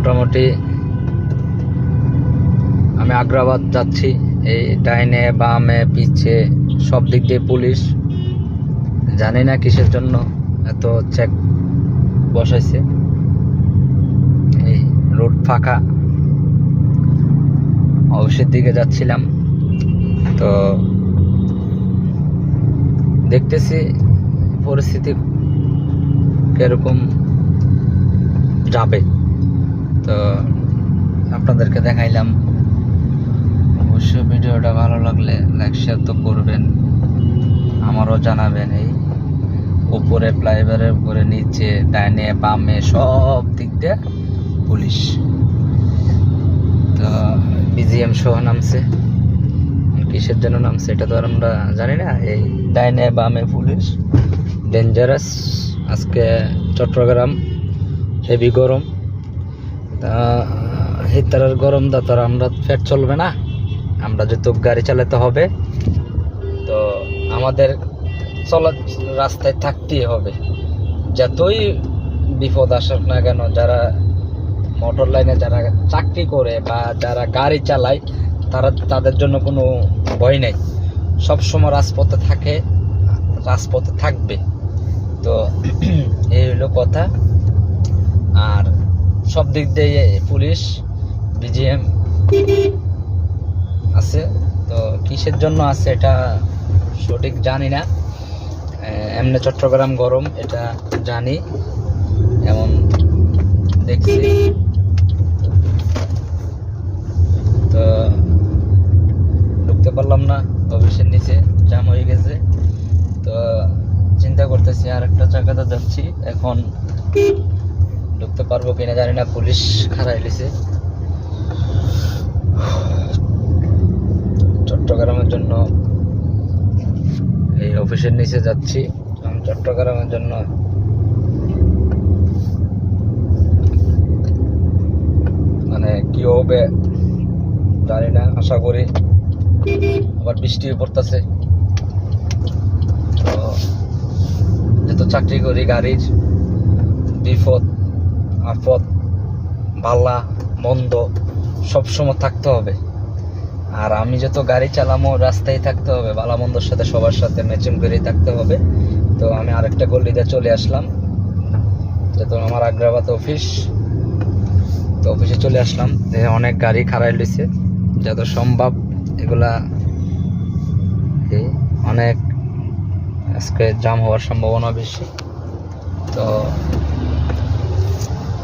মোটামুটি আমি আগ্রাবাদ যাচ্ছি। এই ডাইনে বামে পিছে সব দিক দিয়ে পুলিশ, জানি না কিসের জন্য এত চেক বসাইছে। এই রোড ফাঁকা, অফিসের দিকে যাচ্ছিলাম, তো দেখতেছি পরিস্থিতি কিরকম যাবে, তো আপনাদেরকে দেখাইলাম। অবশ্যই ভিডিওটা ভালো লাগলে লাইক শেয়ার তো করবেন, আমারও জানাবেন। এই উপরে ফ্লাইওভারের উপরে নিচে ডাইনে বামে সব দিক দিয়ে পুলিশ, তো বিজিএম সহ নামছে। কিসের জন্য নামছে এটা তো আর আমরা জানি না। এই ডাইনে বামে পুলিশ, ডেঞ্জারাস। আজকে চট্টগ্রাম হেভি গরম, হিতারের গরম দা তার আমরা ফেট চলবে না, আমরা যেহেতু গাড়ি চালাতে হবে, তো আমাদের চলার রাস্তায় থাকতেই হবে। যতই বিপদ আসুক না কেন, যারা মোটর লাইনে যারা চাকরি করে বা যারা গাড়ি চালায়, তাদের জন্য কোনো ভয় নেই, সবসময় রাজপথে থাকে, রাজপথে থাকবে। তো এই হলো কথা। আর সব দিক দিয়ে পুলিশ বিজিএম আছে, তো কিসের জন্য আছে এটা সঠিক জানি না। এমনি চট্টগ্রাম গরম এটা জানি, এমন দেখছি। তো ঢুকতে পারলাম না, অফিসের নিচে জ্যাম হয়ে গেছে, তো চিন্তা করতেছি আর একটা জায়গাতে যাচ্ছি, এখন ঢুকতে পারবো কিনা জানি না, পুলিশ খাড়াই লিছে। চট্টগ্রামের জন্য এই অফিসের নিচে যাচ্ছি, চট্টগ্রামের জন্য মানে কি হবে জানি না, আশা করি আবার বৃষ্টি পড়তেছে। তো যেহেতু চাকরি করি, গাড়ির বিপদ আপদ ভালা মন্দ সবসময় থাকতে হবে, আর আমি যত গাড়ি চালামো রাস্তায় থাকতে হবে, ভালো মন্দর সাথে সবার সাথে ম্যাচিং করেই থাকতে হবে। তো আমি আরেকটা গলিতে চলে আসলাম, যেহেতু আমার আগ্রাবাদ অফিস, তো অফিসে চলে আসলাম। অনেক গাড়ি খাড়াই লইছে, যত সম্ভব এগুলা অনেক আজকে জাম হওয়ার সম্ভাবনা বেশি। তো